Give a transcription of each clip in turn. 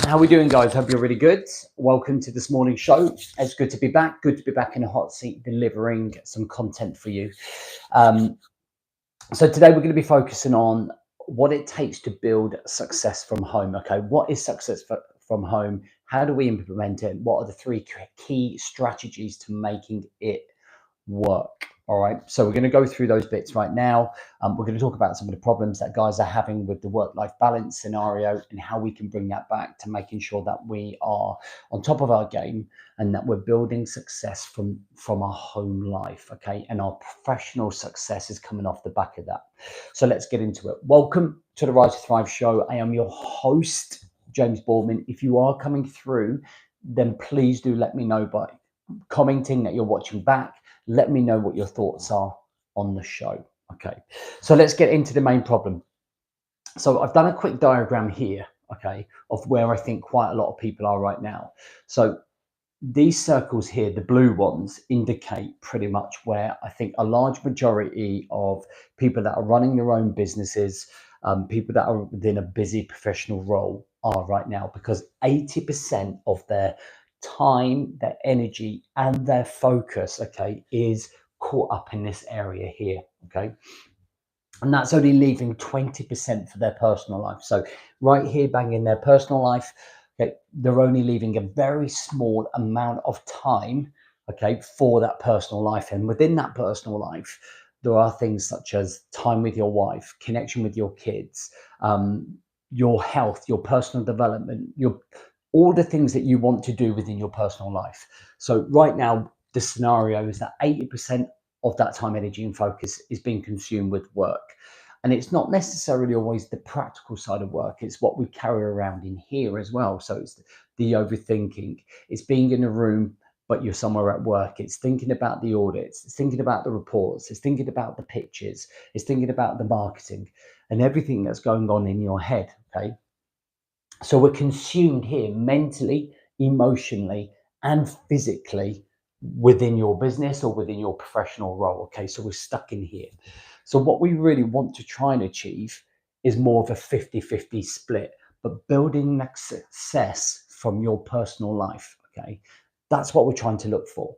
How are we doing, guys? Hope you're really good. Welcome to this morning's show. It's good to be back. Good to be back in the hot seat, delivering some content for you. So today we're going to be focusing on what it takes to build success from home. Okay, what is success from home? How do we implement it? What are the three key strategies to making it work? All right, so we're going to go through those bits right now. We're going to talk about some of the problems that guys are having with the work-life balance scenario and how we can bring that back to making sure that we are on top of our game and that we're building success from our home life. Okay, and our professional success is coming off the back of that. So let's get into it. Welcome to the Rise to Thrive show. I am your host, James Boardman. If you are coming through, then please do let me know by commenting that you're watching back. Let me know what your thoughts are on the show. Okay, so let's get into the main problem. So I've done a quick diagram here, okay, of where I think quite a lot of people are right now. So these circles here, the blue ones, indicate pretty much where I think a large majority of people that are running their own businesses, people that are within a busy professional role are right now, because 80% of their time, their energy, and their focus, okay, is caught up in this area here, okay? And that's only leaving 20% for their personal life. So right here, bang in their personal life, okay, they're only leaving a very small amount of time, okay, for that personal life. And within that personal life, there are things such as time with your wife, connection with your kids, your health, your personal development, your all the things that you want to do within your personal life. So right now, the scenario is that 80% of that time, energy, and focus is being consumed with work. And it's not necessarily always the practical side of work, it's what we carry around in here as well. So it's the overthinking, it's being in a room, but you're somewhere at work, it's thinking about the audits, it's thinking about the reports, it's thinking about the pitches, it's thinking about the marketing and everything that's going on in your head. Okay. So we're consumed here mentally, emotionally, and physically within your business or within your professional role. Okay, so we're stuck in here. So what we really want to try and achieve is more of a 50-50 split, but building that success from your personal life. Okay, that's what we're trying to look for,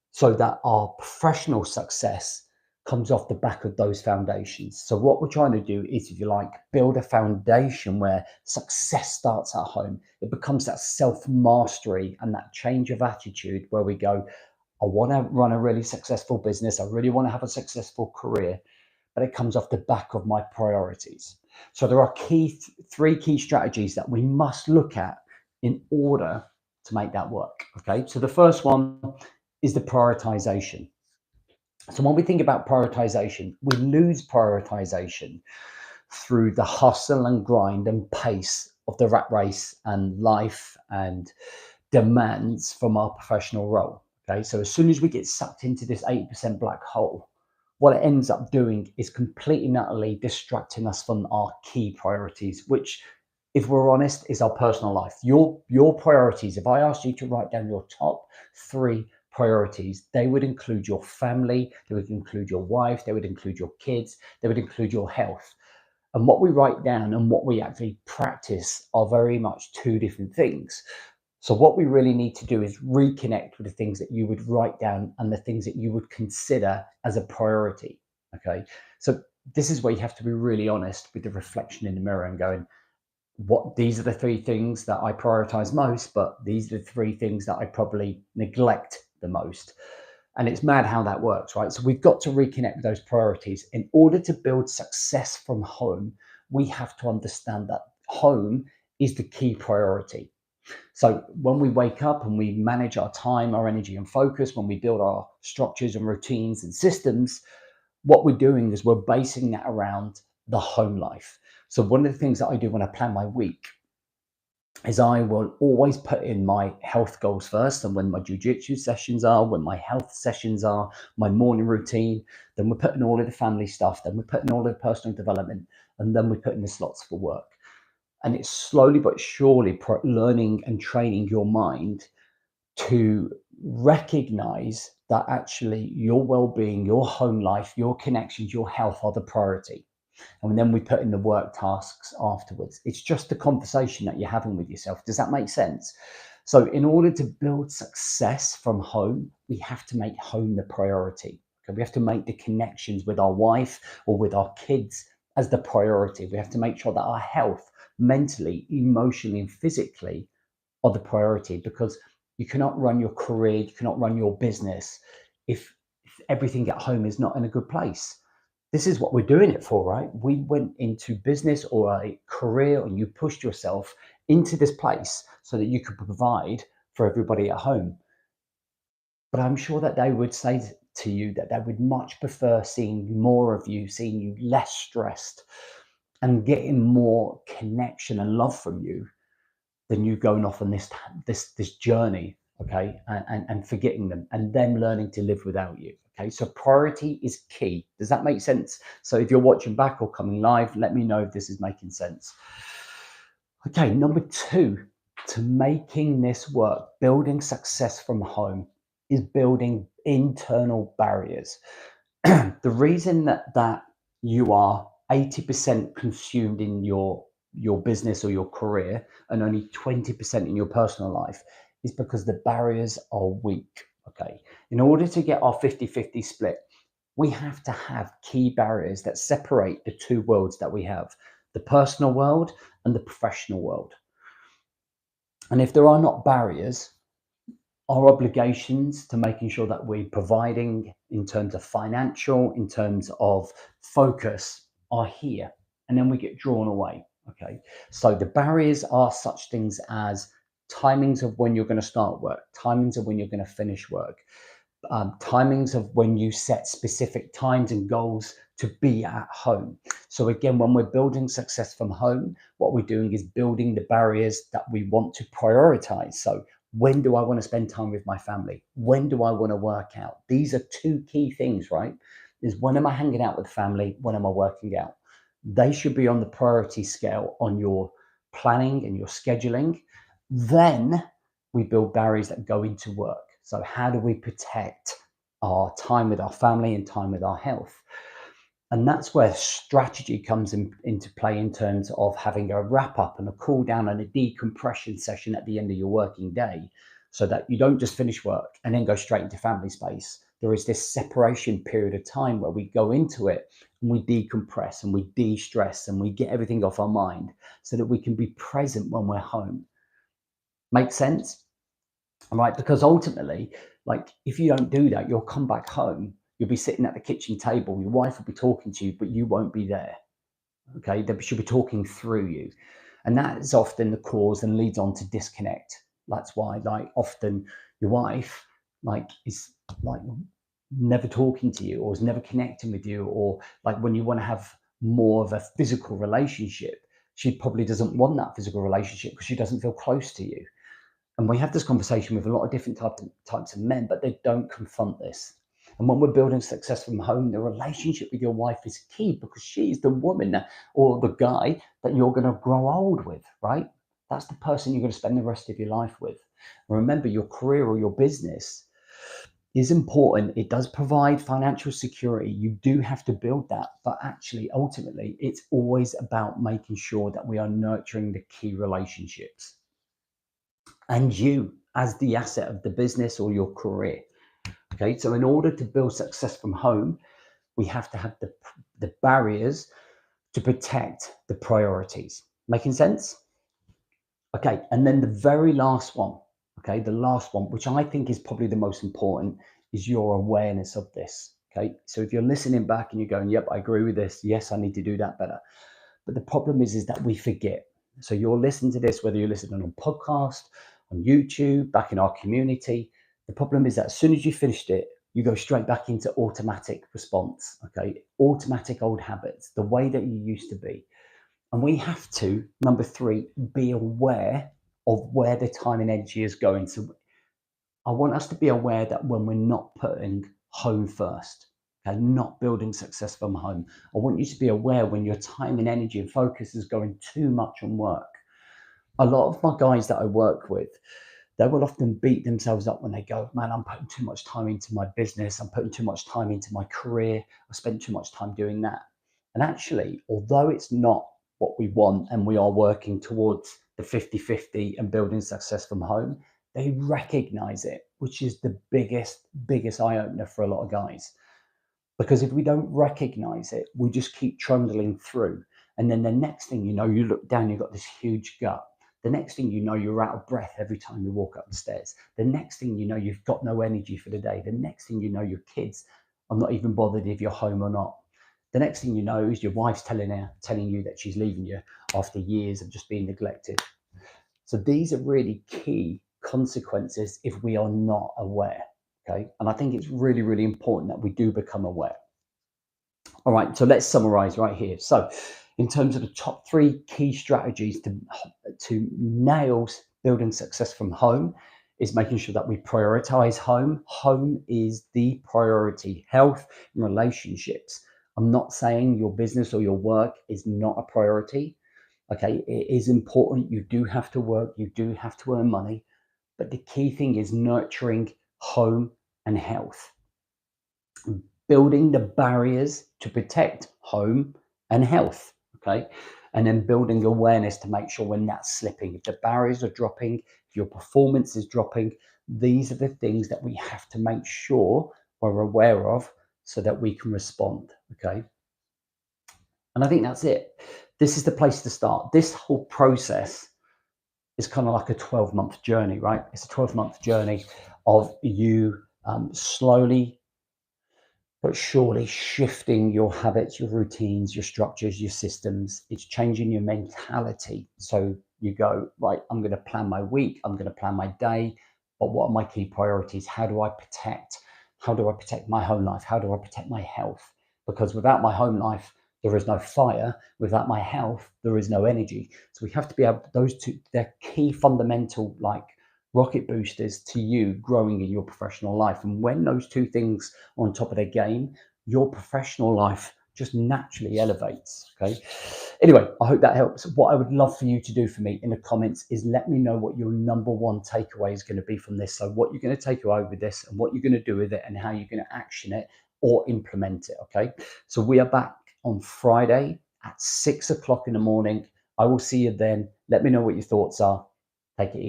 so that our professional success comes off the back of those foundations. So what we're trying to do is, if you like, build a foundation where success starts at home. It becomes that self-mastery and that change of attitude where we go, I want to run a really successful business. I really want to have a successful career, but it comes off the back of my priorities. So there are three key strategies that we must look at in order to make that work. Okay, so the first one is the prioritization. So when we think about prioritization, we lose prioritization through the hustle and grind and pace of the rat race and life and demands from our professional role. Okay, so as soon as we get sucked into this 80% black hole, what it ends up doing is completely and utterly distracting us from our key priorities, which, if we're honest, is our personal life. Your priorities, if I asked you to write down your top three priorities, they would include your family, they would include your wife, they would include your kids, they would include your health. And what we write down and what we actually practice are very much two different things. So what we really need to do is reconnect with the things that you would write down and the things that you would consider as a priority. Okay, so this is where you have to be really honest with the reflection in the mirror and going, what, these are the three things that I prioritize most, but these are the three things that I probably neglect the most. And it's mad how that works, right? So we've got to reconnect with those priorities. In order to build success from home, we have to understand that home is the key priority. So when we wake up and we manage our time, our energy and focus, when we build our structures and routines and systems, what we're doing is we're basing that around the home life. So one of the things that I do when I plan my week is I will always put in my health goals first, and when my jiu-jitsu sessions are, when my health sessions are, my morning routine, then we're putting all of the family stuff, then we're putting all of the personal development, and then we're putting the slots for work. And it's slowly but surely learning and training your mind to recognize that actually your well-being, your home life, your connections, your health are the priority. And then we put in the work tasks afterwards. It's just the conversation that you're having with yourself. Does that make sense? So, in order to build success from home, we have to make home the priority. Okay? We have to make the connections with our wife or with our kids as the priority. We have to make sure that our health, mentally, emotionally, and physically, are the priority, because you cannot run your career, you cannot run your business if everything at home is not in a good place. This is what we're doing it for, right? We went into business or a career, and you pushed yourself into this place so that you could provide for everybody at home. But I'm sure that they would say to you that they would much prefer seeing more of you, seeing you less stressed, and getting more connection and love from you than you going off on this journey, okay, and forgetting them and them learning to live without you. Okay, so priority is key. Does that make sense? So if you're watching back or coming live, let me know if this is making sense. Okay, number two, to making this work, building success from home, is building internal barriers. The reason that you are 80% consumed in your business or your career and only 20% in your personal life is because the barriers are weak. Okay, in order to get our 50-50 split, we have to have key barriers that separate the two worlds that we have, the personal world and the professional world. And if there are not barriers, our obligations to making sure that we're providing in terms of financial, in terms of focus, are here. And then we get drawn away. Okay. So the barriers are such things as timings of when you're going to start work, timings of when you're going to finish work, timings of when you set specific times and goals to be at home. So again, when we're building success from home, what we're doing is building the barriers that we want to prioritize. So when do I want to spend time with my family? When do I want to work out? These are two key things, right? Is when am I hanging out with family? When am I working out? They should be on the priority scale on your planning and your scheduling. Then we build barriers that go into work. So, how do we protect our time with our family and time with our health? And that's where strategy comes into play in terms of having a wrap up and a cool down and a decompression session at the end of your working day, so that you don't just finish work and then go straight into family space. There is this separation period of time where we go into it and we decompress and we de stress and we get everything off our mind so that we can be present when we're home. Make sense? Right? Because ultimately, like if you don't do that, you'll come back home, you'll be sitting at the kitchen table, your wife will be talking to you, but you won't be there. Okay, she'll be talking through you, and that is often the cause and leads on to disconnect. That's why, like, often your wife, like, is like never talking to you or is never connecting with you, or like when you want to have more of a physical relationship, she probably doesn't want that physical relationship because she doesn't feel close to you. And we have this conversation with a lot of different types of men, but they don't confront this. And when we're building success from home, the relationship with your wife is key, because she's the woman or the guy that you're going to grow old with, right? That's the person you're going to spend the rest of your life with. And remember, your career or your business is important. It does provide financial security. You do have to build that. But actually, ultimately, it's always about making sure that we are nurturing the key relationships and you as the asset of the business or your career. Okay, so in order to build success from home, we have to have the barriers to protect the priorities. Making sense? Okay, and then the very last one, okay, the last one, which I think is probably the most important, is your awareness of this. Okay, so if you're listening back and you're going, yep, I agree with this, yes, I need to do that better. But the problem is that we forget. So you're listening to this, whether you're listening on podcast, on YouTube, back in our community. The problem is that as soon as you finished it, you go straight back into automatic response, okay? Automatic old habits, the way that you used to be. And we have to, number three, be aware of where the time and energy is going. So I want us to be aware that when we're not putting home first, okay, not building success from home, I want you to be aware when your time and energy and focus is going too much on work. A lot of my guys that I work with, they will often beat themselves up when they go, man, I'm putting too much time into my business. I'm putting too much time into my career. I spent too much time doing that. And actually, although it's not what we want and we are working towards the 50-50 and building success from home, they recognize it, which is the biggest eye opener for a lot of guys. Because if we don't recognize it, we just keep trundling through. And then the next thing you know, you look down, you've got this huge gut. The next thing you know, you're out of breath every time you walk up the stairs. The next thing you know, you've got no energy for the day. The next thing you know, your kids are not even bothered if you're home or not. The next thing you know is your wife's telling you that she's leaving you after years of just being neglected. So these are really key consequences if we are not aware. Okay. And I think it's really, really important that we do become aware. All right. So let's summarize right here. So, in terms of the top three key strategies to nail building success from home, is making sure that we prioritize home. Home is the priority, health and relationships. I'm not saying your business or your work is not a priority. Okay, it is important. You do have to work, you do have to earn money, but the key thing is nurturing home and health, building the barriers to protect home and health. Okay, and then building awareness to make sure when that's slipping, if the barriers are dropping, if your performance is dropping, these are the things that we have to make sure we're aware of so that we can respond. Okay, and I think that's it. This is the place to start. This whole process is kind of like a 12-month journey, right? It's a 12-month journey of you slowly but surely shifting your habits, your routines, your structures, your systems. It's changing your mentality. So you go, right, I'm going to plan my week, I'm going to plan my day, but what are my key priorities? How do I protect? How do I protect my home life? How do I protect my health? Because without my home life, there is no fire. Without my health, there is no energy. So we have to be able, those two, they're key fundamental, like rocket boosters to you growing in your professional life. And when those two things are on top of their game, your professional life just naturally elevates. Okay. Anyway, I hope that helps. What I would love for you to do for me in the comments is let me know what your number one takeaway is going to be from this. So what you're going to take away with this and what you're going to do with it and how you're going to action it or implement it. Okay. So we are back on Friday at 6 o'clock in the morning. I will see you then. Let me know what your thoughts are. Take it easy.